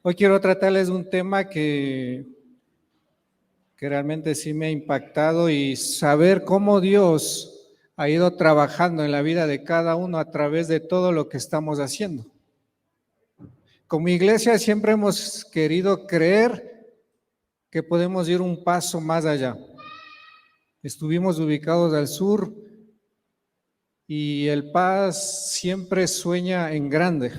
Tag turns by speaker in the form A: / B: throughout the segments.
A: Hoy quiero tratarles un tema que realmente sí me ha impactado y saber cómo Dios ha ido trabajando en la vida de cada uno a través de todo lo que estamos haciendo. Como iglesia siempre hemos querido creer que podemos ir un paso más allá. Estuvimos ubicados al sur y el Paz siempre sueña en grande.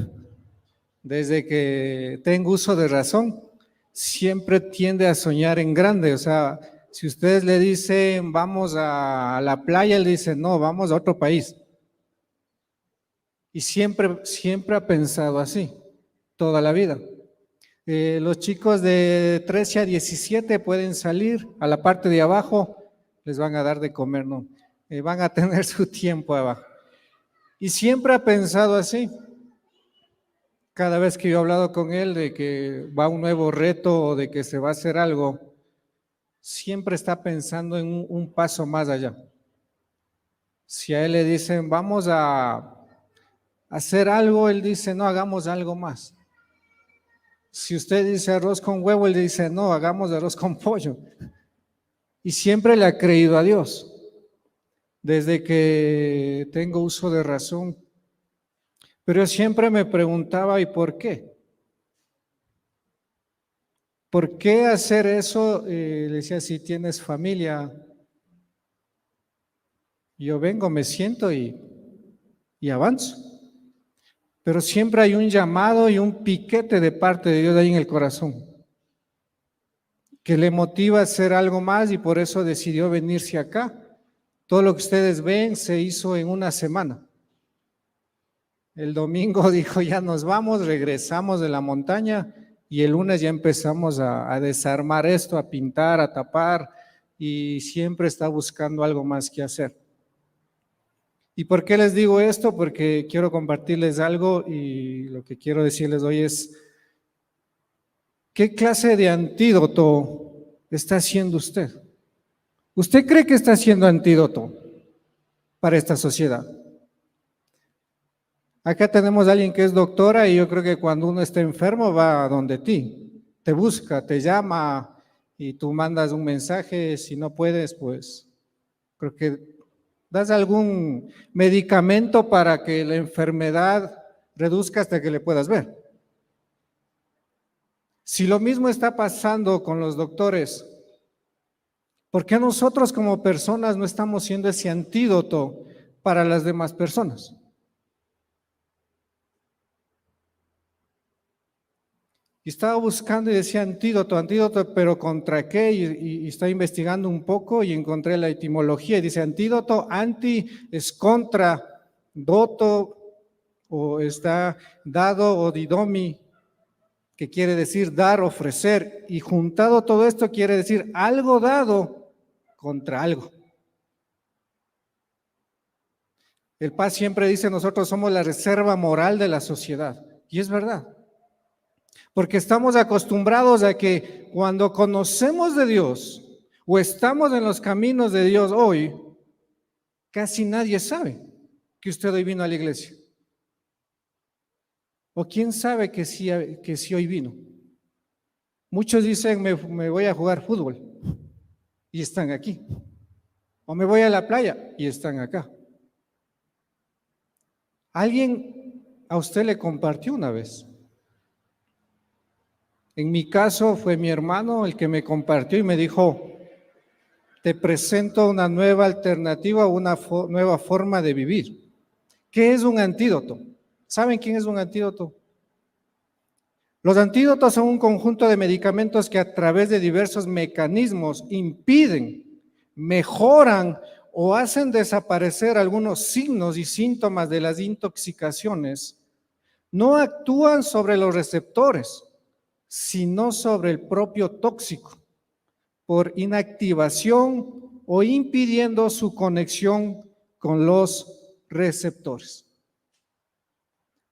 A: Desde que tengo uso de razón, siempre tiende a soñar en grande. O sea, si ustedes le dicen vamos a la playa, él dice no, vamos a otro país. Y siempre ha pensado así, toda la vida. Los chicos de 13 a 17 pueden salir a la parte de abajo, les van a dar de comer, no, van a tener su tiempo abajo. Y siempre ha pensado así. Cada vez que yo he hablado con él de que va un nuevo reto o de que se va a hacer algo, siempre está pensando en un paso más allá. Si a él le dicen vamos a hacer algo, él dice no, hagamos algo más. Si usted dice arroz con huevo, él dice no, hagamos arroz con pollo. Y siempre le ha creído a Dios. Desde que tengo uso de razón. Pero yo siempre me preguntaba, ¿y por qué? ¿Por qué hacer eso? Le decía, si tienes familia, yo vengo, me siento y avanzo. Pero siempre hay un llamado y un piquete de parte de Dios ahí en el corazón, que le motiva a hacer algo más y por eso decidió venirse acá. Todo lo que ustedes ven se hizo en una semana. El domingo dijo, ya nos vamos, regresamos de la montaña y el lunes ya empezamos a desarmar esto, a pintar, a tapar y siempre está buscando algo más que hacer. ¿Y por qué les digo esto? Porque quiero compartirles algo y lo que quiero decirles hoy es, ¿qué clase de antídoto está haciendo usted? ¿Usted cree que está haciendo antídoto para esta sociedad? Acá tenemos a alguien que es doctora y yo creo que cuando uno está enfermo va a donde ti, te busca, te llama y tú mandas un mensaje, si no puedes, pues creo que das algún medicamento para que la enfermedad reduzca hasta que le puedas ver. Si lo mismo está pasando con los doctores, ¿por qué nosotros como personas no estamos siendo ese antídoto para las demás personas? Y estaba buscando y decía antídoto, pero ¿contra qué? Y estaba investigando un poco y encontré la etimología y dice antídoto, anti es contra, doto o está dado o didomi, que quiere decir dar, ofrecer, y juntado todo esto quiere decir algo dado contra algo. El Paz siempre dice nosotros somos la reserva moral de la sociedad, y es verdad. Porque estamos acostumbrados a que cuando conocemos de Dios o estamos en los caminos de Dios hoy, casi nadie sabe que usted hoy vino a la iglesia. O quién sabe que sí hoy vino. Muchos dicen me voy a jugar fútbol y están aquí. O me voy a la playa y están acá. Alguien a usted le compartió una vez. En mi caso fue mi hermano el que me compartió y me dijo, te presento una nueva alternativa, una nueva forma de vivir. ¿Qué es un antídoto? ¿Saben quién es un antídoto? Los antídotos son un conjunto de medicamentos que a través de diversos mecanismos impiden, mejoran o hacen desaparecer algunos signos y síntomas de las intoxicaciones. No actúan sobre los receptores, sino sobre el propio tóxico, por inactivación o impidiendo su conexión con los receptores.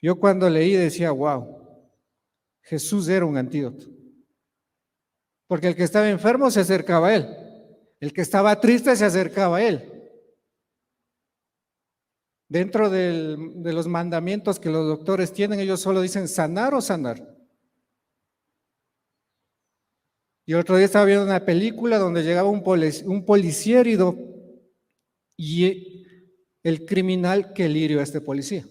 A: Yo cuando leí decía, wow, Jesús era un antídoto. Porque el que estaba enfermo se acercaba a él, el que estaba triste se acercaba a él. Dentro de los mandamientos que los doctores tienen, ellos solo dicen sanar o sanar. Y otro día estaba viendo una película donde llegaba un policía herido y el criminal que hirió a este policía.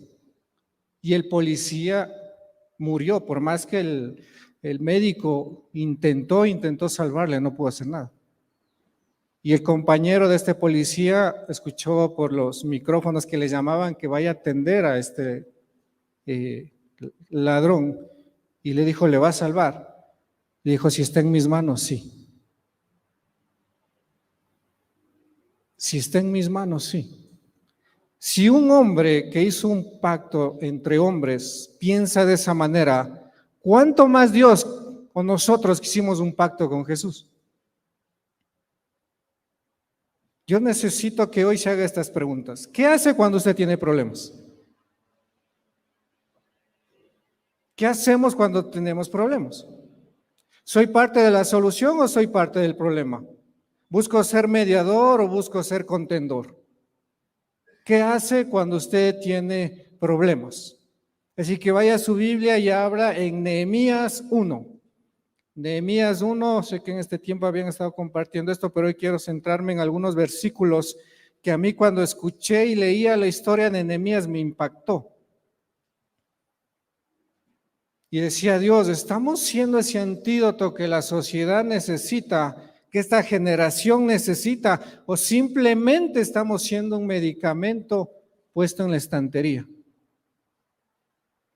A: Y el policía murió, por más que el médico intentó salvarle, no pudo hacer nada. Y el compañero de este policía escuchó por los micrófonos que le llamaban que vaya a atender a este ladrón y le dijo, ¿le va a salvar? Le dijo, si está en mis manos, sí. Si está en mis manos, sí. Si un hombre que hizo un pacto entre hombres piensa de esa manera, ¿cuánto más Dios o nosotros que hicimos un pacto con Jesús? Yo necesito que hoy se haga estas preguntas. ¿Qué hace cuando usted tiene problemas? ¿Qué hacemos cuando tenemos problemas? ¿Soy parte de la solución o soy parte del problema? ¿Busco ser mediador o busco ser contendor? ¿Qué hace cuando usted tiene problemas? Así que vaya a su Biblia y abra en Nehemías 1. Nehemías 1, sé que en este tiempo habían estado compartiendo esto, pero hoy quiero centrarme en algunos versículos que a mí cuando escuché y leía la historia de Nehemías me impactó. Y decía, Dios, ¿estamos siendo ese antídoto que la sociedad necesita, que esta generación necesita, o simplemente estamos siendo un medicamento puesto en la estantería?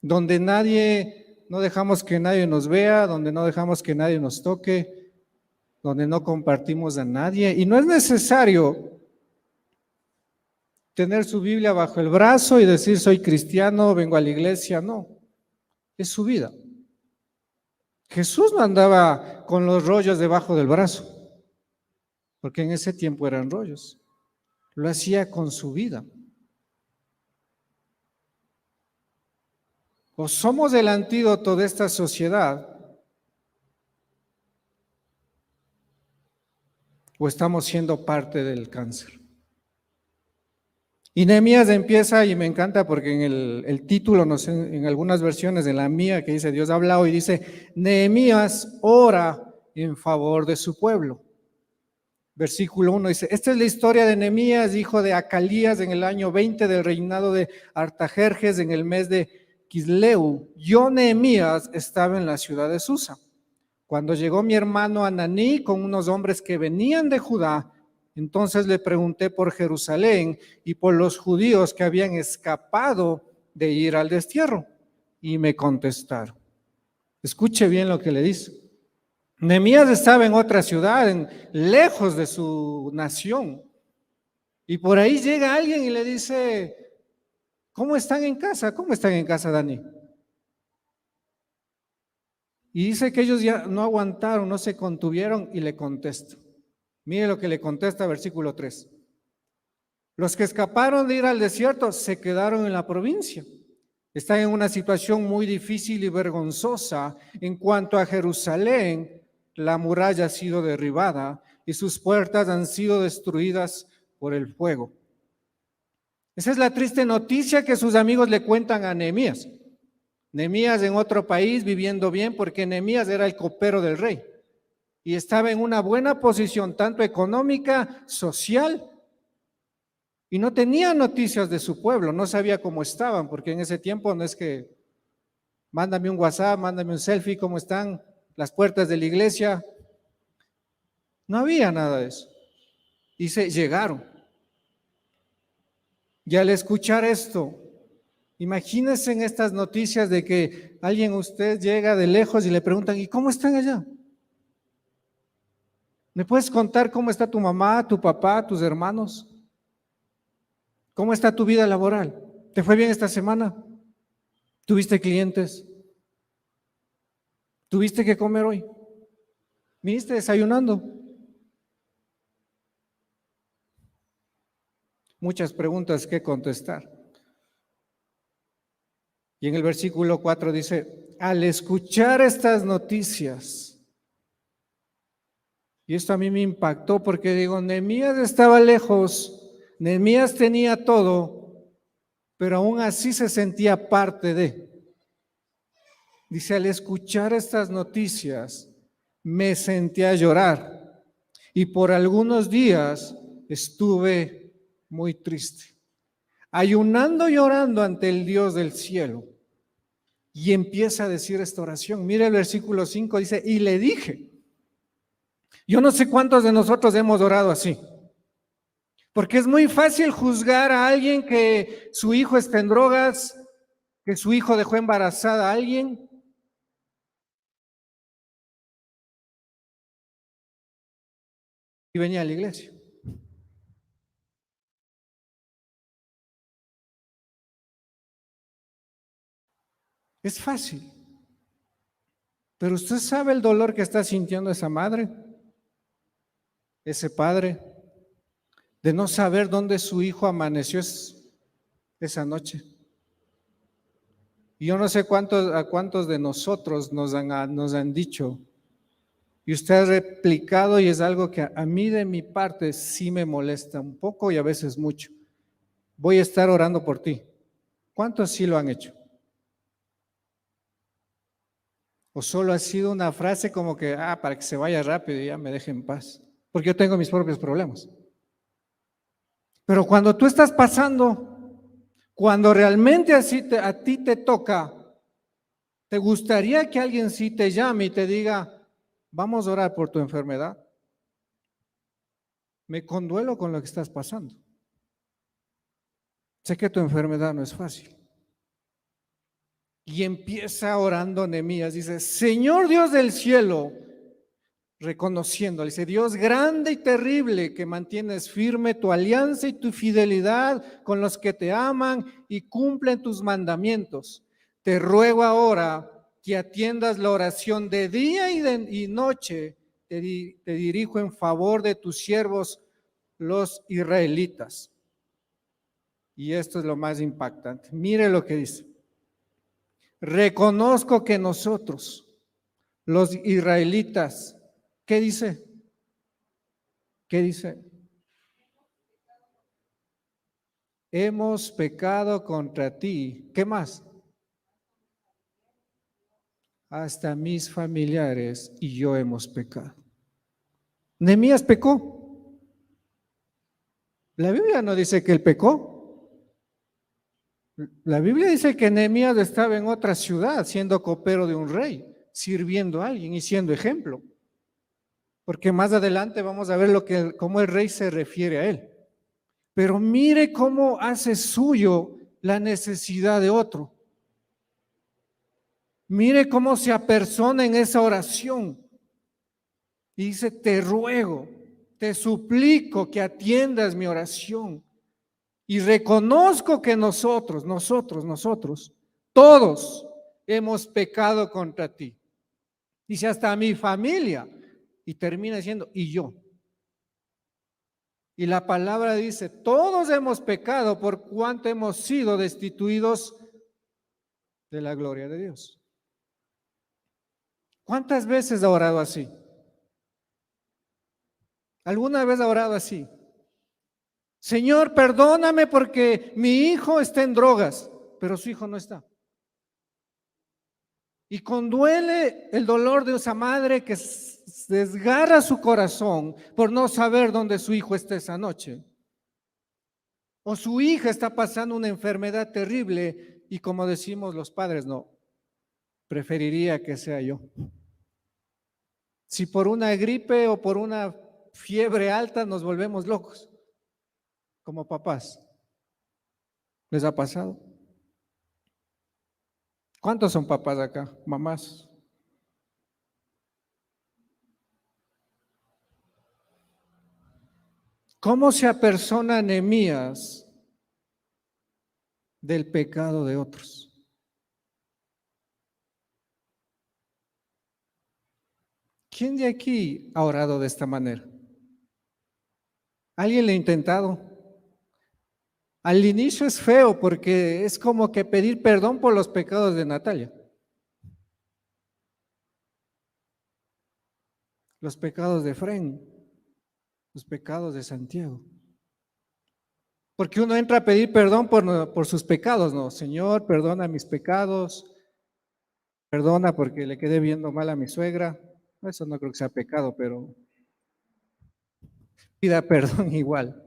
A: Donde no dejamos que nadie nos vea, donde no dejamos que nadie nos toque, donde no compartimos a nadie. Y no es necesario tener su Biblia bajo el brazo y decir soy cristiano, vengo a la iglesia, no, es su vida. Jesús no andaba con los rollos debajo del brazo, porque en ese tiempo eran rollos, lo hacía con su vida. O somos el antídoto de esta sociedad, o estamos siendo parte del cáncer. Y Nehemías empieza, y me encanta porque en el título, no sé, en algunas versiones de la mía, que dice Dios ha hablado, y dice, Nehemías ora en favor de su pueblo. Versículo 1 dice, esta es la historia de Nehemías, hijo de Acalías, en el año 20 del reinado de Artajerjes, en el mes de Quisleu. Yo, Nehemías, estaba en la ciudad de Susa. Cuando llegó mi hermano Ananí con unos hombres que venían de Judá, entonces le pregunté por Jerusalén y por los judíos que habían escapado de ir al destierro. Y me contestaron. Escuche bien lo que le dice. Nehemías estaba en otra ciudad, lejos de su nación. Y por ahí llega alguien y le dice, ¿cómo están en casa? ¿Cómo están en casa, Dani? Y dice que ellos ya no aguantaron, no se contuvieron y le contesta. Mire lo que le contesta, versículo 3. Los que escaparon de ir al desierto se quedaron en la provincia. Están en una situación muy difícil y vergonzosa. En cuanto a Jerusalén, la muralla ha sido derribada y sus puertas han sido destruidas por el fuego. Esa es la triste noticia que sus amigos le cuentan a Nehemías. Nehemías en otro país viviendo bien, porque Nehemías era el copero del rey y estaba en una buena posición tanto económica, social, y no tenía noticias de su pueblo, no sabía cómo estaban, porque en ese tiempo no es que mándame un WhatsApp, mándame un selfie, cómo están las puertas de la iglesia, no había nada de eso. Dice, llegaron. Y al escuchar esto, imagínense en estas noticias de que alguien, usted llega de lejos y le preguntan, ¿y cómo están allá? ¿Me puedes contar cómo está tu mamá, tu papá, tus hermanos? ¿Cómo está tu vida laboral? ¿Te fue bien esta semana? ¿Tuviste clientes? ¿Tuviste que comer hoy? ¿Viniste desayunando? Muchas preguntas que contestar. Y en el versículo 4 dice, al escuchar estas noticias, y esto a mí me impactó porque digo, Nehemías estaba lejos, Nehemías tenía todo, pero aún así se sentía parte de. Dice, al escuchar estas noticias, me senté a llorar y por algunos días estuve muy triste, ayunando y orando ante el Dios del cielo. Y empieza a decir esta oración. Mire el versículo 5, dice, y le dije. Yo no sé cuántos de nosotros hemos orado así, porque es muy fácil juzgar a alguien que su hijo está en drogas, que su hijo dejó embarazada a alguien. Y venía a la iglesia. Es fácil. Pero usted sabe el dolor que está sintiendo esa madre, ese padre, de no saber dónde su hijo amaneció esa noche. Y yo no sé a cuántos de nosotros nos han dicho, y usted ha replicado, y es algo que a mí de mi parte sí me molesta un poco y a veces mucho. Voy a estar orando por ti. ¿Cuántos sí lo han hecho? ¿O solo ha sido una frase como que, para que se vaya rápido y ya me deje en paz? Porque yo tengo mis propios problemas. Pero cuando tú estás pasando, cuando realmente a ti te toca, ¿te gustaría que alguien sí te llame y te diga, vamos a orar por tu enfermedad? Me conduelo con lo que estás pasando. Sé que tu enfermedad no es fácil. Y empieza orando Nehemías, dice, Señor Dios del cielo, reconociendo, dice, Dios grande y terrible, que mantienes firme tu alianza y tu fidelidad con los que te aman y cumplen tus mandamientos. Te ruego ahora que atiendas la oración de día y noche, te dirijo en favor de tus siervos, los israelitas. Y esto es lo más impactante. Mire lo que dice. Reconozco que nosotros, los israelitas, ¿qué dice? ¿Qué dice? Hemos pecado contra ti. ¿Qué más? Hasta mis familiares y yo hemos pecado. Nehemías pecó. La Biblia no dice que él pecó. La Biblia dice que Nehemías estaba en otra ciudad siendo copero de un rey, sirviendo a alguien y siendo ejemplo. Porque más adelante vamos a ver cómo el rey se refiere a él. Pero mire cómo hace suyo la necesidad de otro. Mire cómo se apersona en esa oración. Y dice, te ruego, te suplico que atiendas mi oración. Y reconozco que nosotros, todos hemos pecado contra ti. Dice, hasta mi familia. Y termina diciendo, y yo. Y la palabra dice, todos hemos pecado por cuanto hemos sido destituidos de la gloria de Dios. ¿Cuántas veces ha orado así? ¿Alguna vez ha orado así? Señor, perdóname porque mi hijo está en drogas, pero su hijo no está. Y conduele el dolor de esa madre que desgarra su corazón por no saber dónde su hijo está esa noche. O su hija está pasando una enfermedad terrible y como decimos los padres, no, preferiría que sea yo. Si por una gripe o por una fiebre alta nos volvemos locos, como papás, ¿les ha pasado? ¿Cuántos son papás acá? Mamás. ¿Cómo se apersona Nehemías del pecado de otros? ¿Quién de aquí ha orado de esta manera? ¿Alguien le ha intentado? Al inicio es feo porque es como que pedir perdón por los pecados de Natalia. Los pecados de Fren, los pecados de Santiago. Porque uno entra a pedir perdón por sus pecados, ¿no? Señor, perdona mis pecados, perdona porque le quedé viendo mal a mi suegra. Eso no creo que sea pecado, pero pida perdón igual.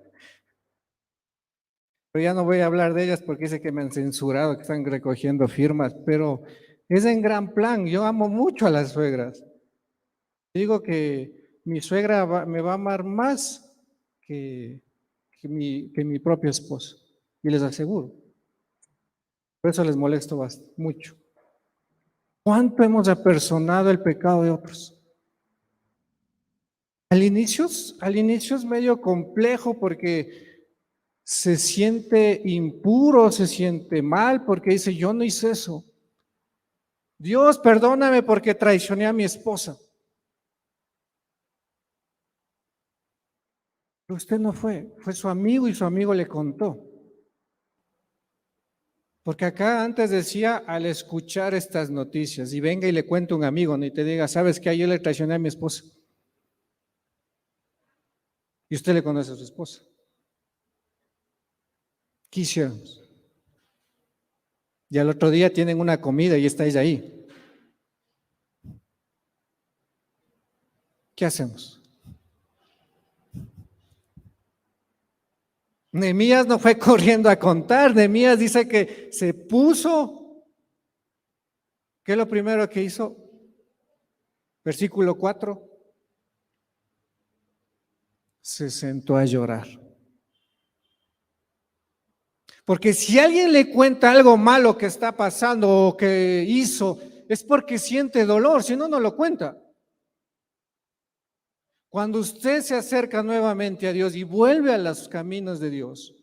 A: Pero ya no voy a hablar de ellas porque dice que me han censurado, que están recogiendo firmas, pero es en gran plan. Yo amo mucho a las suegras. Digo que mi suegra me va a amar más que, que mi propio esposo. Y les aseguro. Por eso les molesto mucho. ¿Cuánto hemos apersonado el pecado de otros? Al inicio es medio complejo porque se siente impuro, se siente mal porque dice, yo no hice eso. Dios, perdóname porque traicioné a mi esposa. Pero usted no fue, fue su amigo y su amigo le contó. Porque acá antes decía, al escuchar estas noticias, y venga y le cuente a un amigo, ni te diga, ¿sabes qué? Ayer le traicioné a mi esposa. Y usted le conoce a su esposa. ¿Qué hiciéramos? Y al otro día tienen una comida y estáis ahí. ¿Qué hacemos? Nehemías no fue corriendo a contar, Nehemías dice que se puso. ¿Qué es lo primero que hizo? Versículo 4. Se sentó a llorar. Porque si alguien le cuenta algo malo que está pasando o que hizo, es porque siente dolor, si no, no lo cuenta. Cuando usted se acerca nuevamente a Dios y vuelve a los caminos de Dios,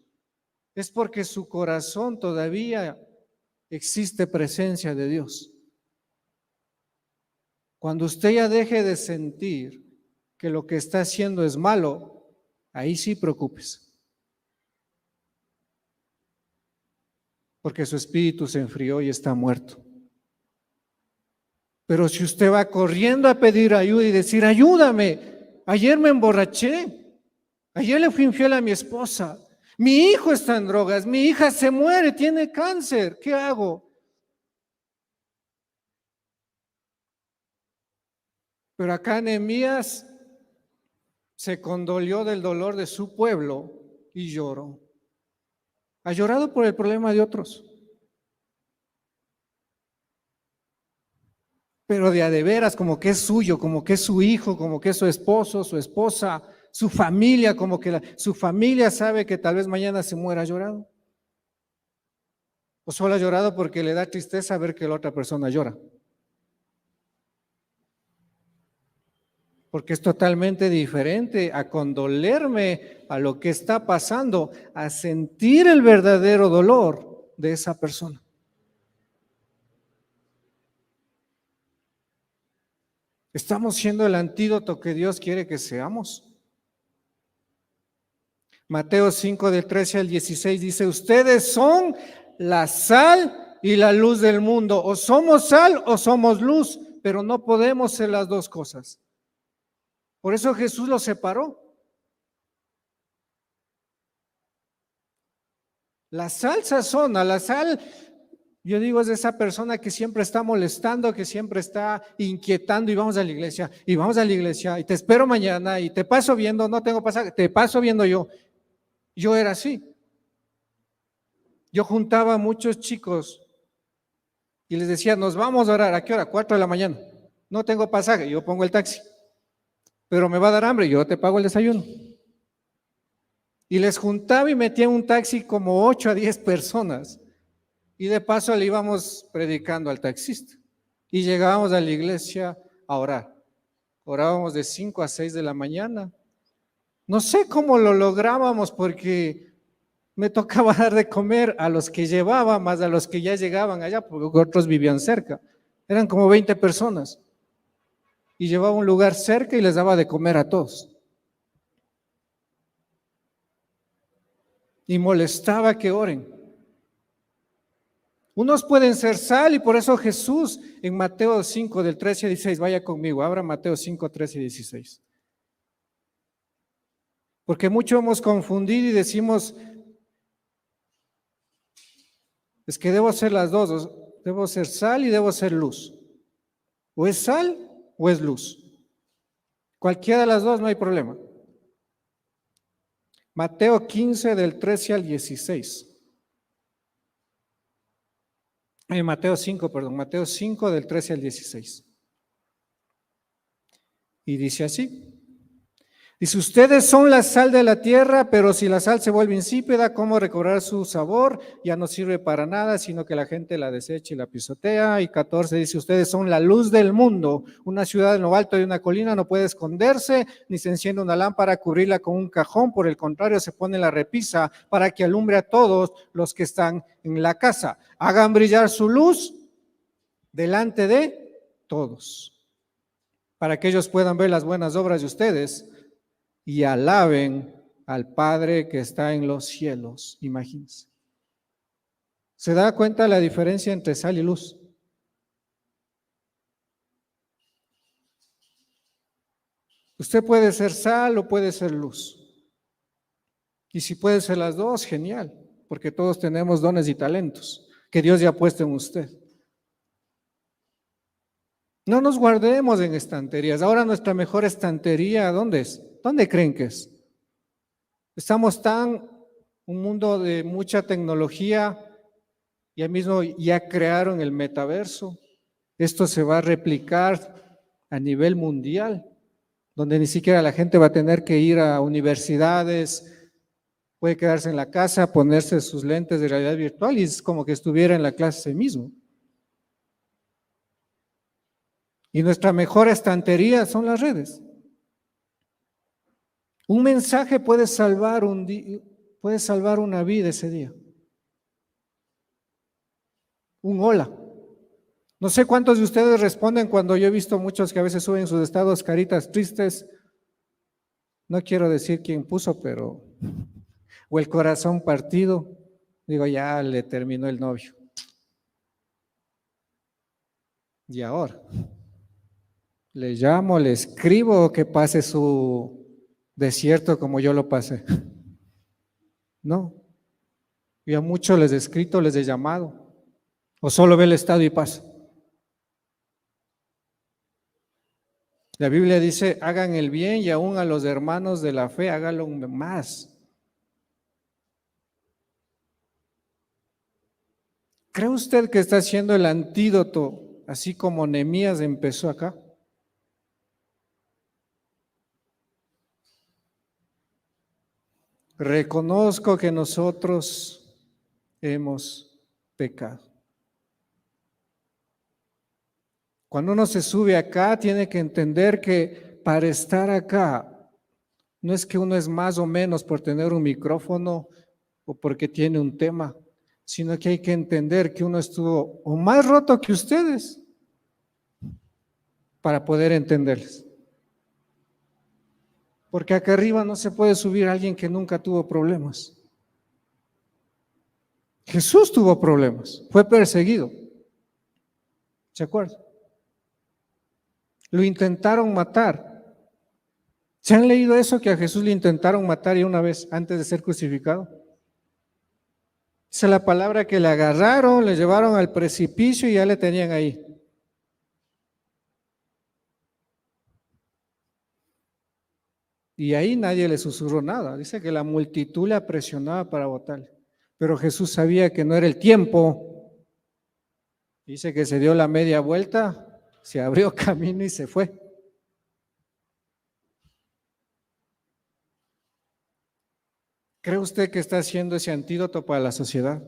A: es porque su corazón todavía existe presencia de Dios. Cuando usted ya deje de sentir que lo que está haciendo es malo, ahí sí preocúpese. Porque su espíritu se enfrió y está muerto. Pero si usted va corriendo a pedir ayuda y decir, ayúdame, ayer me emborraché, ayer le fui infiel a mi esposa, mi hijo está en drogas, mi hija se muere, tiene cáncer, ¿qué hago? Pero acá Nehemías se condolió del dolor de su pueblo y lloró. Ha llorado por el problema de otros. Pero de a de veras, como que es suyo, como que es su hijo, como que es su esposo, su esposa, su familia, como que su familia sabe que tal vez mañana se muera, ¿ha llorado? ¿O solo ha llorado porque le da tristeza ver que la otra persona llora? Porque es totalmente diferente a condolerme a lo que está pasando, a sentir el verdadero dolor de esa persona. ¿Estamos siendo el antídoto que Dios quiere que seamos? Mateo 5 del 13 al 16 dice, ustedes son la sal y la luz del mundo. O somos sal o somos luz, pero no podemos ser las dos cosas. Por eso Jesús los separó. La sal sazona, la sal, yo digo, es esa persona que siempre está molestando, que siempre está inquietando y vamos a la iglesia, y vamos a la iglesia, y te espero mañana, y te paso viendo, no tengo pasaje, te paso viendo yo. Yo era así. Yo juntaba a muchos chicos y les decía, nos vamos a orar, ¿a qué hora? 4 de la mañana. No tengo pasaje, yo pongo el taxi. Pero me va a dar hambre, yo te pago el desayuno. Y les juntaba y metía en un taxi como 8 a 10 personas. Y de paso le íbamos predicando al taxista. Y llegábamos a la iglesia a orar. Orábamos de 5 a 6 de la mañana. No sé cómo lo lográbamos porque me tocaba dar de comer a los que llevaba, más a los que ya llegaban allá, porque otros vivían cerca. Eran como 20 personas. Y llevaba un lugar cerca y les daba de comer a todos. Y molestaba que oren. Unos pueden ser sal y por eso Jesús en Mateo 5 del 13 al 16, vaya conmigo, abra Mateo 5, 13 y 16. Porque mucho hemos confundido y decimos, es que debo ser las dos, debo ser sal y debo ser luz. O es sal o es luz. Cualquiera de las dos, no hay problema. Mateo 15 del 13 al 16. Mateo 5, perdón, Mateo 5 del 13 al 16. Y dice así. Dice, ustedes son la sal de la tierra, pero si la sal se vuelve insípida, ¿cómo recobrar su sabor? Ya no sirve para nada, sino que la gente la desecha y la pisotea. Y 14 dice, ustedes son la luz del mundo. Una ciudad en lo alto de una colina no puede esconderse, ni se enciende una lámpara a cubrirla con un cajón. Por el contrario, se pone en la repisa para que alumbre a todos los que están en la casa. Hagan brillar su luz delante de todos, para que ellos puedan ver las buenas obras de ustedes y alaben al Padre que está en los cielos. Imagínense. ¿Se da cuenta la diferencia entre sal y luz? Usted puede ser sal o puede ser luz. Y si puede ser las dos, genial, porque todos tenemos dones y talentos que Dios ya ha puesto en usted. No nos guardemos en estanterías. Ahora nuestra mejor estantería, ¿dónde es? ¿Dónde creen que es? Estamos un mundo de mucha tecnología, ya mismo ya crearon el metaverso. Esto se va a replicar a nivel mundial, donde ni siquiera la gente va a tener que ir a universidades, puede quedarse en la casa, ponerse sus lentes de realidad virtual y es como que estuviera en la clase mismo. Y nuestra mejor estantería son las redes. Un mensaje puede salvar una vida ese día. Un hola. No sé cuántos de ustedes responden cuando yo he visto muchos que a veces suben sus estados caritas tristes. No quiero decir quién puso, pero o el corazón partido. Digo, ya le terminó el novio. Y ahora le llamo, le escribo que pase su desierto como yo lo pasé. No. Yo a muchos les he escrito, les he llamado. O solo ve el estado y pasa. La Biblia dice, hagan el bien y aún a los hermanos de la fe, háganlo más. ¿Cree usted que está haciendo el antídoto, así como Nehemías empezó acá? Reconozco que nosotros hemos pecado. Cuando uno se sube acá, tiene que entender que para estar acá, no es que uno es más o menos por tener un micrófono o porque tiene un tema, sino que hay que entender que uno estuvo o más roto que ustedes para poder entenderles. Porque acá arriba no se puede subir a alguien que nunca tuvo problemas. Jesús tuvo problemas, fue perseguido. ¿Se acuerdan? Lo intentaron matar. ¿Se han leído eso que a Jesús le intentaron matar y una vez antes de ser crucificado? Esa es la palabra que le agarraron, le llevaron al precipicio y ya le tenían ahí. Y ahí nadie le susurró nada. Dice que la multitud le presionaba para votarle. Pero Jesús sabía que no era el tiempo. Dice que se dio la media vuelta, se abrió camino y se fue. ¿Cree usted que está haciendo ese antídoto para la sociedad?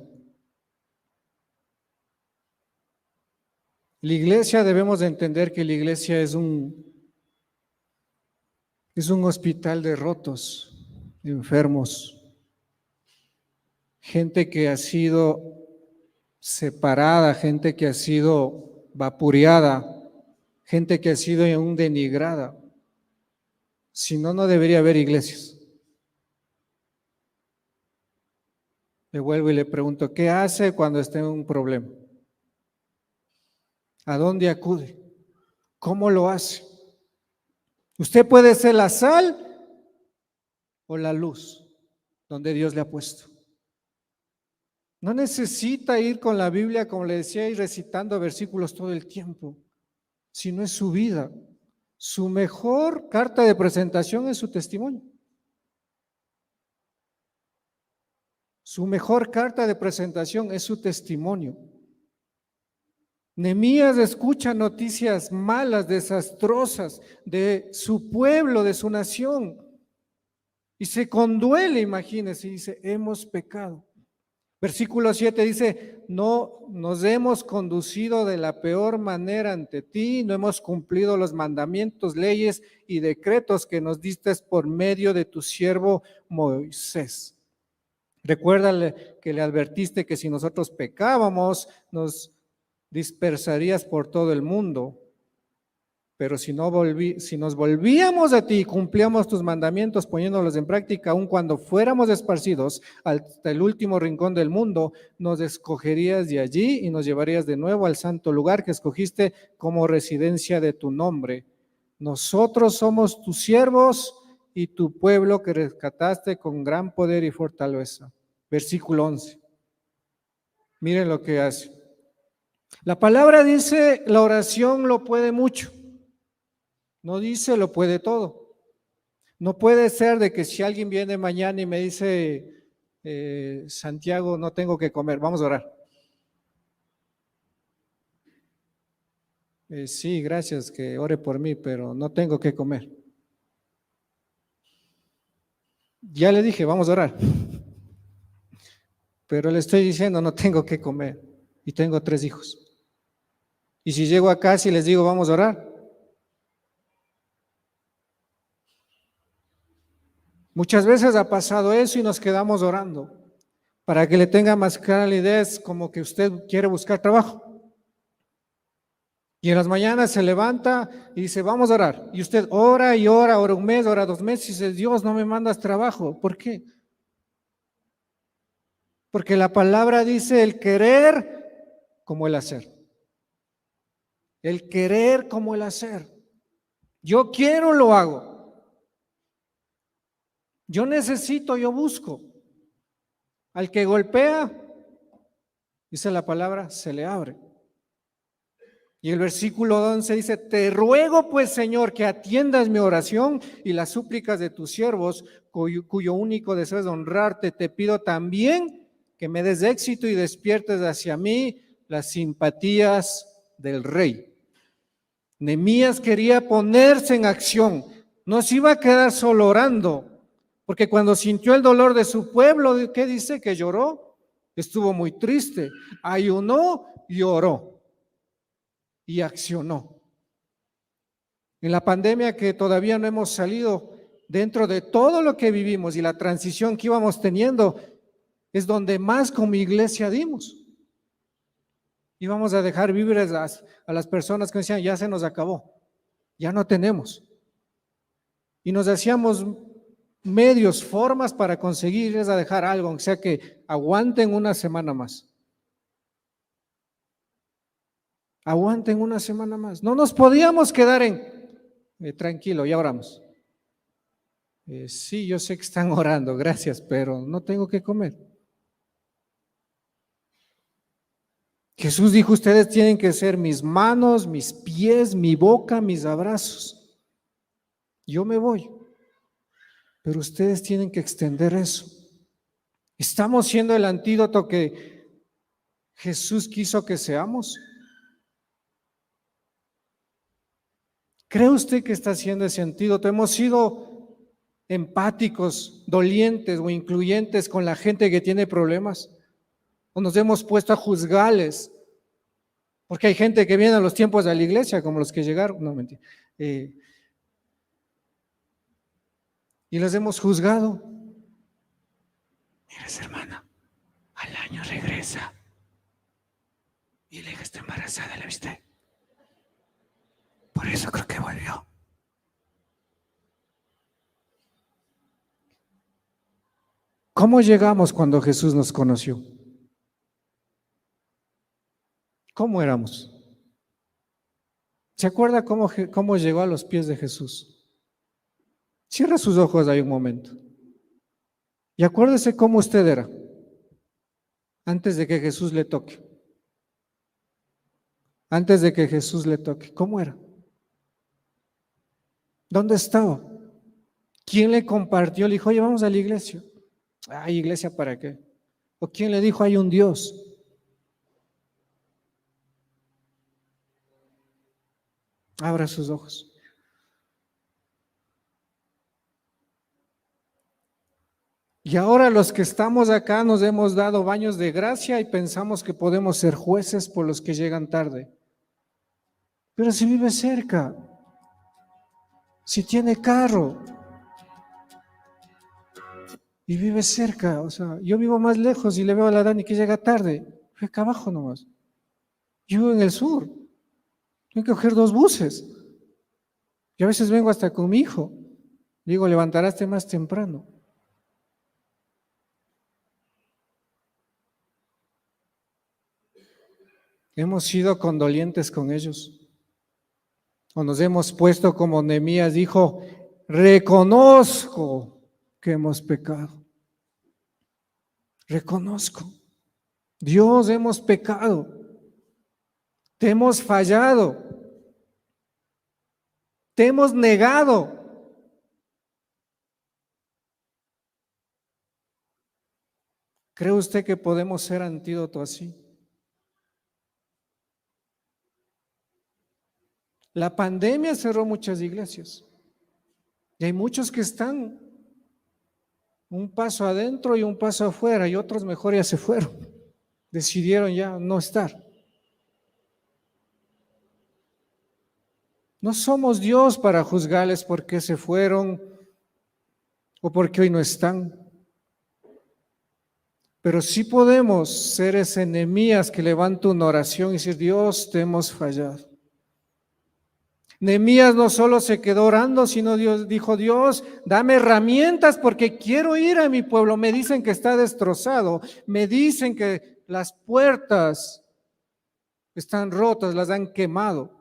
A: La iglesia, debemos de entender que la iglesia es un hospital de rotos, de enfermos, gente que ha sido separada, gente que ha sido vapureada, gente que ha sido aún denigrada. Si no, no debería haber iglesias. Le vuelvo y le pregunto, ¿qué hace cuando está en un problema? ¿A dónde acude? ¿Cómo lo hace? Usted puede ser la sal o la luz donde Dios le ha puesto. No necesita ir con la Biblia, como le decía, y recitando versículos todo el tiempo, sino es su vida. Su mejor carta de presentación es su testimonio. Su mejor carta de presentación es su testimonio. Nehemías escucha noticias malas, desastrosas de su pueblo, de su nación, y se conduele, imagínense, y dice, hemos pecado. Versículo 7 dice, no nos hemos conducido de la peor manera ante ti, no hemos cumplido los mandamientos, leyes y decretos que nos diste por medio de tu siervo Moisés. Recuérdale que le advertiste que si nosotros pecábamos, nos dispersarías por todo el mundo. Pero si nos volvíamos a ti y cumplíamos tus mandamientos poniéndolos en práctica, aun cuando fuéramos esparcidos hasta el último rincón del mundo, nos escogerías de allí y nos llevarías de nuevo al santo lugar que escogiste como residencia de tu nombre. Nosotros somos tus siervos y tu pueblo que rescataste con gran poder y fortaleza. Versículo 11. Miren lo que hace. La palabra dice, la oración lo puede mucho. No dice lo puede todo. No puede ser de que si alguien viene mañana y me dice, Santiago, no tengo que comer, vamos a orar. Sí, gracias, que ore por mí, pero no tengo que comer. Ya le dije, vamos a orar. Pero le estoy diciendo, no tengo que comer. Y tengo 3 hijos. Y si llego a casa y les digo, vamos a orar. Muchas veces ha pasado eso y nos quedamos orando. Para que le tenga más clara la idea, es como que usted quiere buscar trabajo. Y en las mañanas se levanta y dice, vamos a orar. Y usted ora y ora, ora un mes, ora 2 meses y dice, Dios, no me mandas trabajo. ¿Por qué? Porque la palabra dice el querer como el hacer. El querer como el hacer. Yo quiero, lo hago. Yo necesito, yo busco. Al que golpea, dice la palabra, se le abre. Y el versículo 11 dice, te ruego pues, Señor, que atiendas mi oración y las súplicas de tus siervos, cuyo único deseo es honrarte. Te pido también que me des éxito y despiertes hacia mí las simpatías del rey. Nehemías quería ponerse en acción, no se iba a quedar solo orando, porque cuando sintió el dolor de su pueblo, ¿qué dice? Que lloró, estuvo muy triste, ayunó y oró. Y accionó. En la pandemia que todavía no hemos salido, dentro de todo lo que vivimos y la transición que íbamos teniendo, es donde más como iglesia dimos. Íbamos a dejar víveres a las personas que decían, ya se nos acabó, ya no tenemos. Y nos hacíamos medios, formas para conseguirles a dejar algo, o sea que aguanten una semana más. Aguanten una semana más. No nos podíamos quedar tranquilo, ya oramos. Sí, yo sé que están orando, gracias, pero no tengo que comer. Jesús dijo, ustedes tienen que ser mis manos, mis pies, mi boca, mis abrazos. Yo me voy, pero ustedes tienen que extender eso. ¿Estamos siendo el antídoto que Jesús quiso que seamos? ¿Cree usted que está haciendo ese antídoto? Hemos sido empáticos, dolientes o incluyentes con la gente que tiene problemas. O nos hemos puesto a juzgarles. Porque hay gente que viene a los tiempos de la iglesia, como los que llegaron, no mentira. Y les hemos juzgado. Mira esa hermana, al año regresa. Y la hija está embarazada, ¿la viste? Por eso creo que volvió. ¿Cómo llegamos cuando Jesús nos conoció? ¿Cómo éramos? ¿Se acuerda cómo llegó a los pies de Jesús? Cierra sus ojos ahí un momento. Y acuérdese cómo usted era antes de que Jesús le toque. Antes de que Jesús le toque, ¿cómo era? ¿Dónde estaba? ¿Quién le compartió? Le dijo, oye, vamos a la iglesia. Ay, ¿iglesia para qué? ¿O quién le dijo, hay un Dios? Abra sus ojos. Y ahora los que estamos acá nos hemos dado baños de gracia y pensamos que podemos ser jueces por los que llegan tarde. Pero si vive cerca, si tiene carro y vive cerca, o sea, yo vivo más lejos y le veo a la Dani que llega tarde, fue acá abajo nomás. Yo vivo en el sur, tengo que coger 2 buses. Y a veces vengo hasta con mi hijo. Digo, levantarás más temprano. Hemos sido condolientes con ellos. O nos hemos puesto como Nehemías dijo, reconozco que hemos pecado. Reconozco. Dios, hemos pecado. Te hemos fallado. Te hemos negado. ¿Cree usted que podemos ser antídoto así? La pandemia cerró muchas iglesias. Y hay muchos que están un paso adentro y un paso afuera, y otros mejor ya se fueron. Decidieron ya no estar. No somos Dios para juzgarles por qué se fueron o por qué hoy no están. Pero sí podemos ser ese Nehemías que levanta una oración y decir, Dios, te hemos fallado. Nehemías no solo se quedó orando, sino Dios dijo, Dios, dame herramientas porque quiero ir a mi pueblo. Me dicen que está destrozado, me dicen que las puertas están rotas, las han quemado.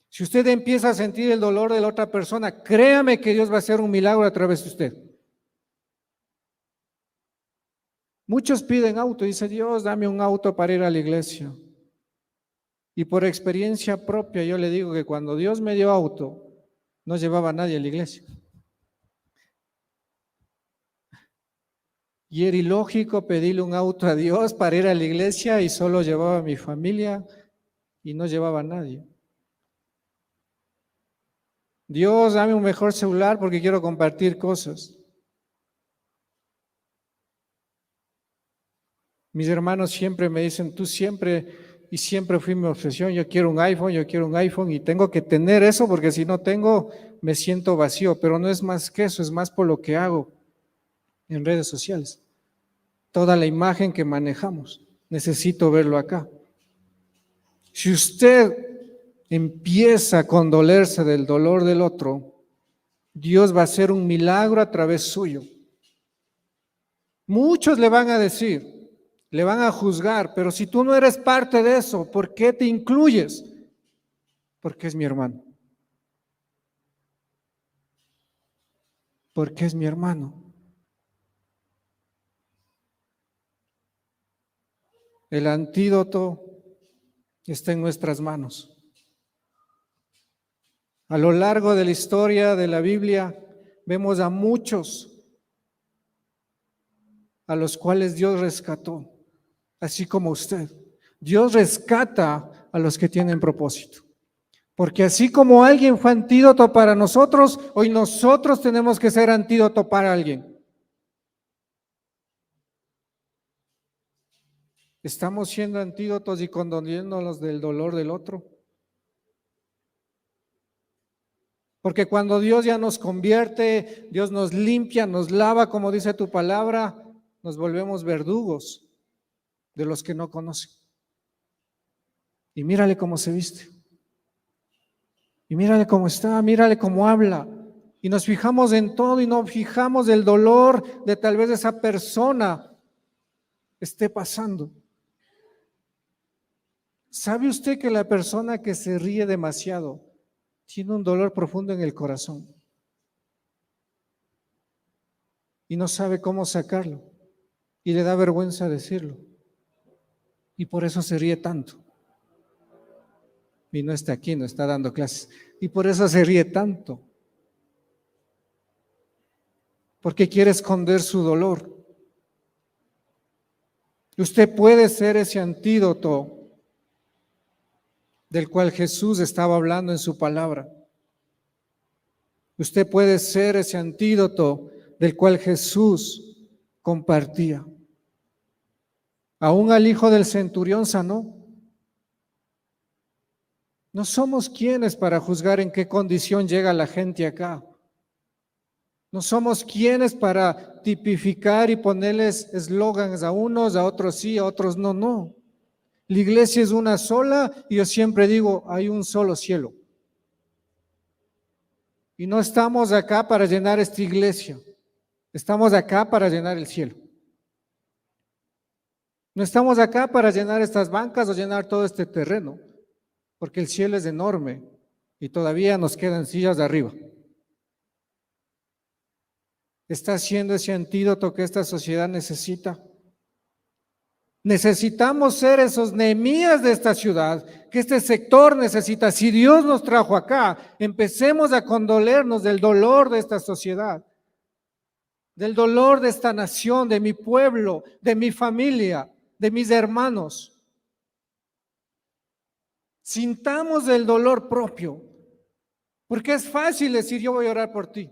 A: Si usted empieza a sentir el dolor de la otra persona, créame que Dios va a hacer un milagro a través de usted. Muchos piden auto, dice Dios, dame un auto para ir a la iglesia. Y por experiencia propia yo le digo que cuando Dios me dio auto, no llevaba a nadie a la iglesia. Y era ilógico pedirle un auto a Dios para ir a la iglesia y solo llevaba a mi familia y no llevaba a nadie. Dios, dame un mejor celular porque quiero compartir cosas. Mis hermanos siempre me dicen, tú siempre, y siempre fui mi obsesión, yo quiero un iPhone y tengo que tener eso porque si no tengo, me siento vacío, pero no es más que eso, es más por lo que hago en redes sociales. Toda la imagen que manejamos, necesito verlo acá. Si usted empieza a condolerse del dolor del otro, Dios va a hacer un milagro a través suyo. Muchos le van a decir, le van a juzgar, pero si tú no eres parte de eso, ¿por qué te incluyes? Porque es mi hermano. Porque es mi hermano. El antídoto está en nuestras manos. A lo largo de la historia de la Biblia vemos a muchos a los cuales Dios rescató, así como usted. Dios rescata a los que tienen propósito. Porque así como alguien fue antídoto para nosotros, hoy nosotros tenemos que ser antídoto para alguien. ¿Estamos siendo antídotos y condoniéndonos del dolor del otro? Porque cuando Dios ya nos convierte, Dios nos limpia, nos lava, como dice tu palabra, nos volvemos verdugos de los que no conocen. Y mírale cómo se viste. Y mírale cómo está, mírale cómo habla. Y nos fijamos en todo y no fijamos el dolor de tal vez esa persona esté pasando. ¿Sabe usted que la persona que se ríe demasiado tiene un dolor profundo en el corazón y no sabe cómo sacarlo y le da vergüenza decirlo? Y por eso se ríe tanto. y no está aquí, no está dando clases. Y por eso se ríe tanto, porque quiere esconder su dolor. Usted puede ser ese antídoto del cual Jesús estaba hablando en su palabra. Usted puede ser ese antídoto del cual Jesús compartía. Aún al hijo del centurión sanó. No somos quienes para juzgar en qué condición llega la gente acá. No somos quienes para tipificar y ponerles eslogans a unos, a otros sí, a otros no, no. La iglesia es una sola y yo siempre digo, hay un solo cielo. Y no estamos acá para llenar esta iglesia, estamos acá para llenar el cielo. No estamos acá para llenar estas bancas o llenar todo este terreno, porque el cielo es enorme y todavía nos quedan sillas de arriba. ¿Está siendo ese antídoto que esta sociedad necesita? Necesitamos ser esos Nehemías de esta ciudad, que este sector necesita. Si Dios nos trajo acá, empecemos a condolernos del dolor de esta sociedad, del dolor de esta nación, de mi pueblo, de mi familia, de mis hermanos. Sintamos el dolor propio, porque es fácil decir yo voy a orar por ti.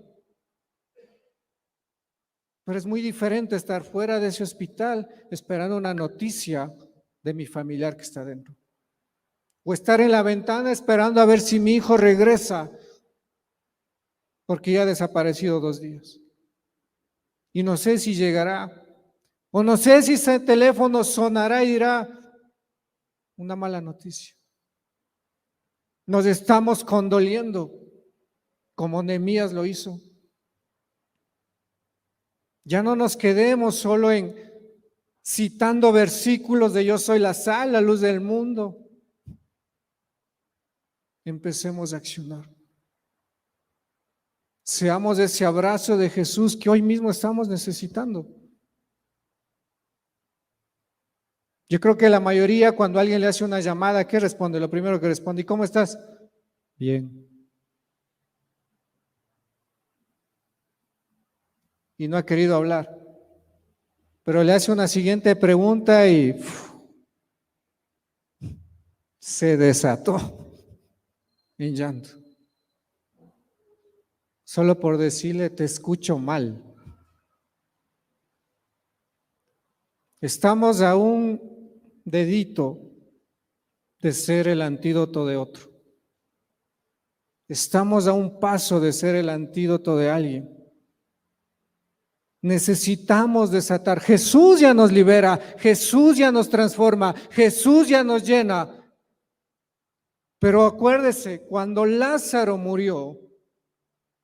A: Pero es muy diferente estar fuera de ese hospital esperando una noticia de mi familiar que está dentro. O estar en la ventana esperando a ver si mi hijo regresa, porque ya ha desaparecido 2 días. Y no sé si llegará, o no sé si ese teléfono sonará y dirá una mala noticia. Nos estamos condoliendo, como Nehemías lo hizo. Ya no nos quedemos solo en citando versículos de yo soy la sal, la luz del mundo. Empecemos a accionar. Seamos ese abrazo de Jesús que hoy mismo estamos necesitando. Yo creo que la mayoría cuando alguien le hace una llamada, ¿qué responde? Lo primero que responde, ¿y cómo estás? Bien. Y no ha querido hablar. Pero le hace una siguiente pregunta y se desató en llanto. Solo por decirle, te escucho mal. Estamos a un dedito de ser el antídoto de otro. Estamos a un paso de ser el antídoto de alguien. Necesitamos desatar. Jesús ya nos libera, Jesús ya nos transforma, Jesús ya nos llena. Pero acuérdese, cuando Lázaro murió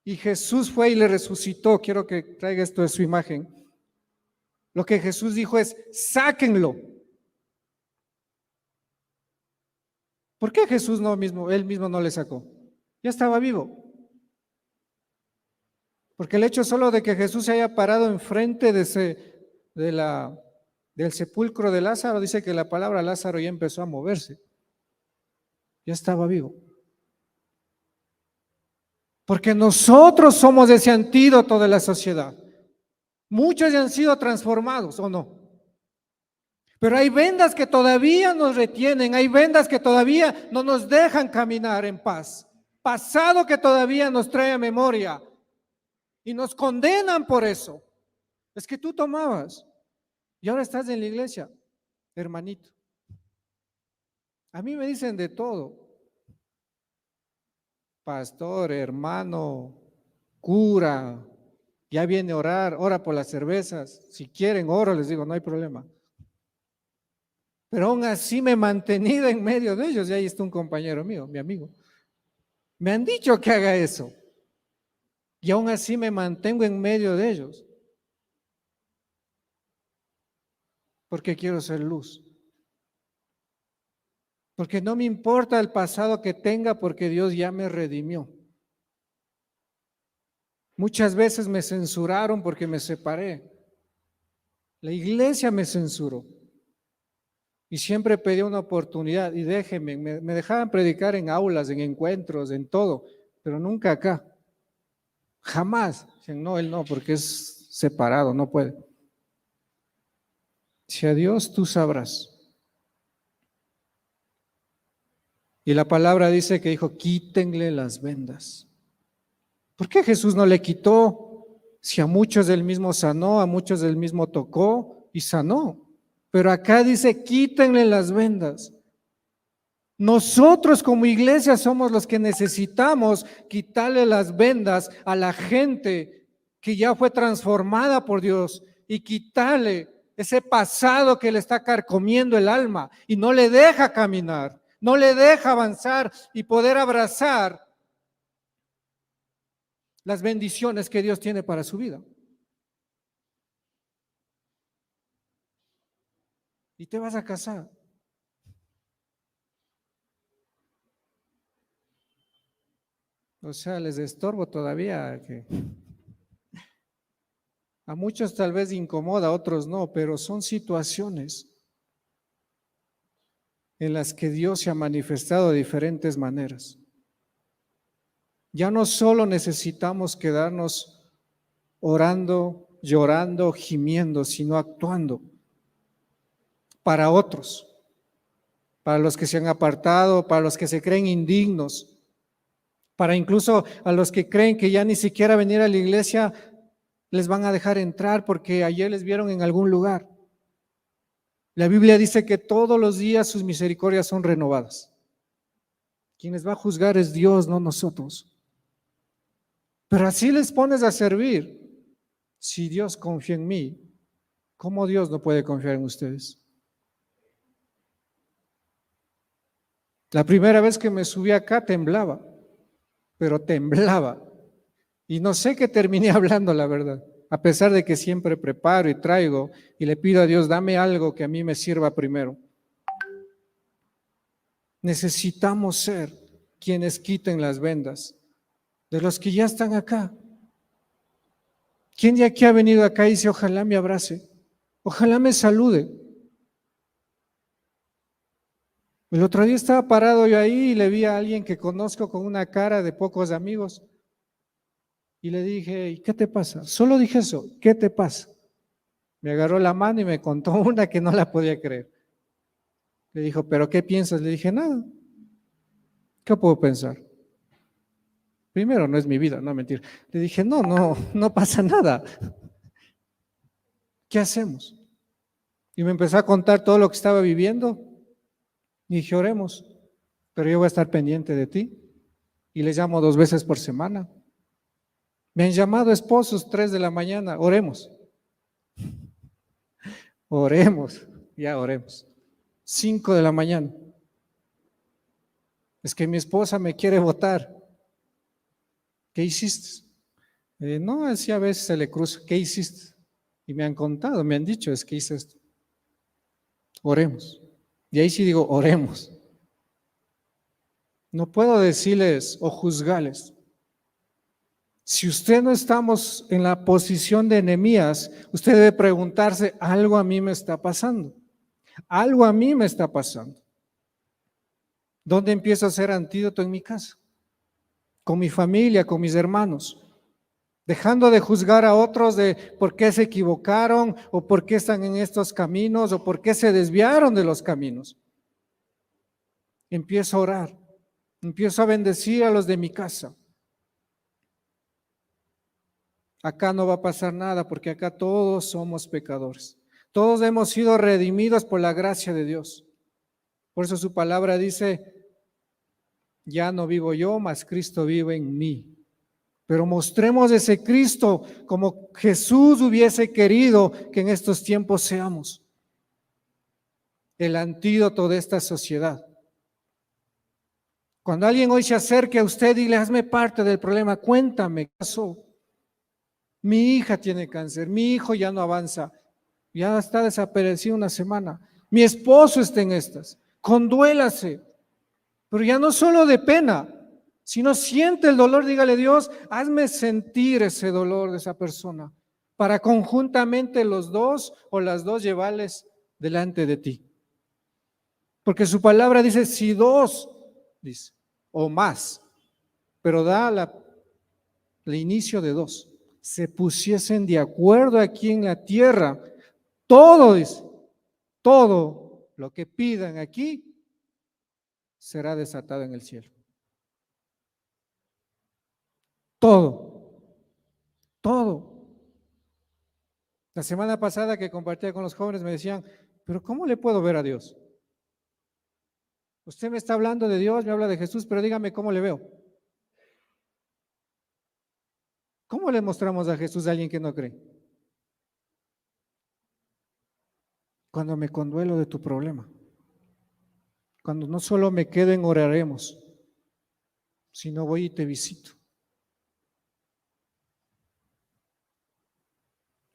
A: y Jesús fue y le resucitó, quiero que traiga esto de su imagen. Lo que Jesús dijo es, sáquenlo. ¿Por qué Jesús él mismo no le sacó? Ya estaba vivo. Porque el hecho solo de que Jesús se haya parado enfrente del sepulcro de Lázaro, dice que la palabra Lázaro ya empezó a moverse. Ya estaba vivo. Porque nosotros somos ese antídoto de la sociedad. Muchos ya han sido transformados, ¿o no? Pero hay vendas que todavía nos retienen, hay vendas que todavía no nos dejan caminar en paz. Pasado que todavía nos trae a memoria. Y nos condenan por eso. Es que tú tomabas y ahora estás en la iglesia, hermanito. A mí me dicen de todo. Pastor, hermano, cura, ya viene a orar, ora por las cervezas. Si quieren oro, les digo, no hay problema. Pero aún así me he mantenido en medio de ellos y ahí está un compañero mío, mi amigo. Me han dicho que haga eso. Y aún así me mantengo en medio de ellos. Porque quiero ser luz. Porque no me importa el pasado que tenga porque Dios ya me redimió. Muchas veces me censuraron porque me separé. La iglesia me censuró. Y siempre pedía una oportunidad y déjenme, me dejaban predicar en aulas, en encuentros, en todo, pero nunca acá. Jamás. Dicen, no, él no, porque es separado, no puede. Si a Dios tú sabrás. Y la palabra dice que dijo, quítenle las vendas. ¿Por qué Jesús no le quitó? Si a muchos del mismo sanó, a muchos del mismo tocó y sanó. Pero acá dice, quítenle las vendas. Nosotros como iglesia somos los que necesitamos quitarle las vendas a la gente que ya fue transformada por Dios y quitarle ese pasado que le está carcomiendo el alma y no le deja caminar, no le deja avanzar y poder abrazar las bendiciones que Dios tiene para su vida. Y te vas a casar. O sea, les estorbo todavía. Que a muchos tal vez incomoda, a otros no, pero son situaciones en las que Dios se ha manifestado de diferentes maneras. Ya no solo necesitamos quedarnos orando, llorando, gimiendo, sino actuando para otros, para los que se han apartado, para los que se creen indignos, para incluso a los que creen que ya ni siquiera venir a la iglesia les van a dejar entrar porque ayer les vieron en algún lugar. La Biblia dice que todos los días sus misericordias son renovadas. Quienes va a juzgar es Dios, no nosotros. Pero así les pones a servir. Si Dios confía en mí, ¿cómo Dios no puede confiar en ustedes? La primera vez que me subí acá temblaba, pero temblaba. Y no sé qué terminé hablando, la verdad. A pesar de que siempre preparo y traigo y le pido a Dios, dame algo que a mí me sirva primero. Necesitamos ser quienes quiten las vendas de los que ya están acá. ¿Quién de aquí ha venido acá y dice, ojalá me abrace, ojalá me salude? El otro día estaba parado yo ahí y le vi a alguien que conozco con una cara de pocos amigos y le dije, ¿y qué te pasa? Solo dije eso, ¿qué te pasa? Me agarró la mano y me contó una que no la podía creer. Le dijo, ¿pero qué piensas? Le dije, nada. ¿Qué puedo pensar? Primero, no es mi vida, no mentir. Le dije, no pasa nada. ¿Qué hacemos? Y me empezó a contar todo lo que estaba viviendo. Y dije, oremos, pero yo voy a estar pendiente de ti. Y les llamo 2 veces por semana. Me han llamado esposos 3 de la mañana, oremos. Oremos, ya oremos. 5 de la mañana. Es que mi esposa me quiere votar. ¿Qué hiciste? No, así a veces se le cruza. ¿Qué hiciste? Y me han contado, me han dicho, es que hice esto. Oremos. Y ahí sí digo, oremos. No puedo decirles o juzgarles. Si usted no estamos en la posición de Nehemías, usted debe preguntarse, algo a mí me está pasando. Algo a mí me está pasando. ¿Dónde empiezo a hacer antídoto en mi casa? Con mi familia, con mis hermanos. Dejando de juzgar a otros de por qué se equivocaron o por qué están en estos caminos o por qué se desviaron de los caminos. Empiezo a orar, empiezo a bendecir a los de mi casa. Acá no va a pasar nada porque acá todos somos pecadores. Todos hemos sido redimidos por la gracia de Dios. Por eso su palabra dice, ya no vivo yo, mas Cristo vive en mí. Pero mostremos ese Cristo como Jesús hubiese querido que en estos tiempos seamos. El antídoto de esta sociedad. Cuando alguien hoy se acerque a usted y le hazme parte del problema, cuéntame, ¿qué pasó? Mi hija tiene cáncer, mi hijo ya no avanza, ya está desaparecido 1 semana, mi esposo está en estas, conduélase, pero ya no solo de pena, sino siente el dolor, dígale Dios, hazme sentir ese dolor de esa persona, para conjuntamente los dos o las dos llevarles delante de ti. Porque su palabra dice, si dos, dice, o más, pero da el inicio de dos, se pusiesen de acuerdo aquí en la tierra, todo, dice, todo lo que pidan aquí será desatado en el cielo. Todo, todo. La semana pasada que compartía con los jóvenes me decían, pero ¿cómo le puedo ver a Dios? Usted me está hablando de Dios, me habla de Jesús, pero dígame cómo le veo. ¿Cómo le mostramos a Jesús a alguien que no cree? Cuando me conduelo de tu problema. Cuando no solo me quedo en oraremos, sino voy y te visito.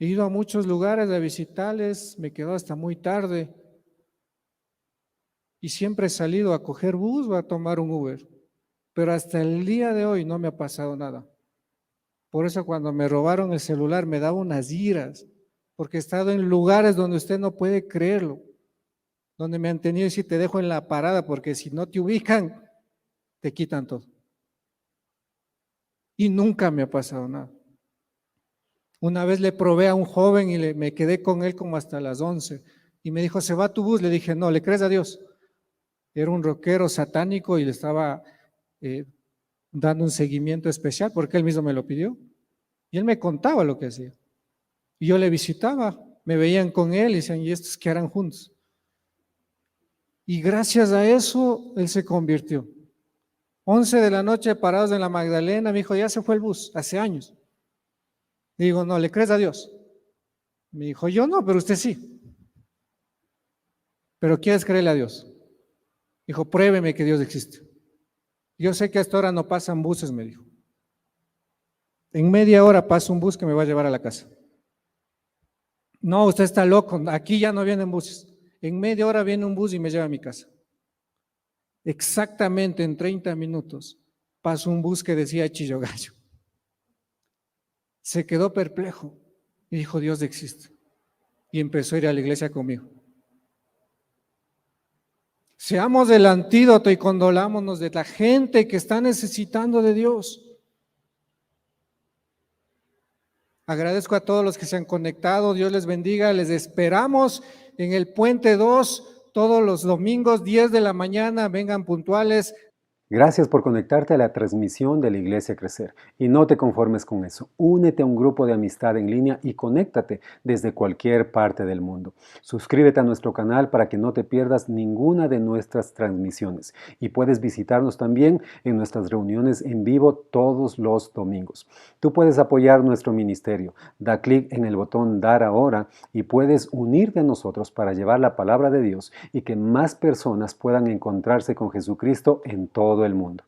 A: He ido a muchos lugares a visitarles, me quedo hasta muy tarde y siempre he salido a coger bus o a tomar un Uber, pero hasta el día de hoy no me ha pasado nada. Por eso cuando me robaron el celular me daba unas iras, porque he estado en lugares donde usted no puede creerlo, donde me han tenido que decir te dejo en la parada porque si no te ubican, te quitan todo. Y nunca me ha pasado nada. Una vez le probé a un joven y me quedé con él como hasta las 11 y me dijo, ¿se va tu bus? Le dije, no, ¿le crees a Dios? Era un rockero satánico y le estaba dando un seguimiento especial porque él mismo me lo pidió. Y él me contaba lo que hacía. Y yo le visitaba, me veían con él y decían, ¿y estos qué harán juntos? Y gracias a eso, él se convirtió. 11 de la noche parados en la Magdalena, me dijo, ya se fue el bus, hace años. Le digo, no, ¿le crees a Dios? Me dijo, yo no, pero usted sí. ¿Pero quieres creerle a Dios? Dijo, pruébeme que Dios existe. Yo sé que hasta ahora no pasan buses, me dijo. En media hora pasa un bus que me va a llevar a la casa. No, usted está loco, aquí ya no vienen buses. En media hora viene un bus y me lleva a mi casa. Exactamente en 30 minutos pasó un bus que decía Chillogallo. Se quedó perplejo y dijo, Dios existe. Y empezó a ir a la iglesia conmigo. Seamos el antídoto y condolámonos de la gente que está necesitando de Dios. Agradezco a todos los que se han conectado, Dios les bendiga, les esperamos en el Puente 2 todos los domingos, 10 de la mañana, vengan puntuales.
B: Gracias por conectarte a la transmisión de la Iglesia Crecer. Y no te conformes con eso. Únete a un grupo de amistad en línea y conéctate desde cualquier parte del mundo. Suscríbete a nuestro canal para que no te pierdas ninguna de nuestras transmisiones. Y puedes visitarnos también en nuestras reuniones en vivo todos los domingos. Tú puedes apoyar nuestro ministerio. Da clic en el botón Dar ahora y puedes unirte a nosotros para llevar la palabra de Dios y que más personas puedan encontrarse con Jesucristo en todo el mundo.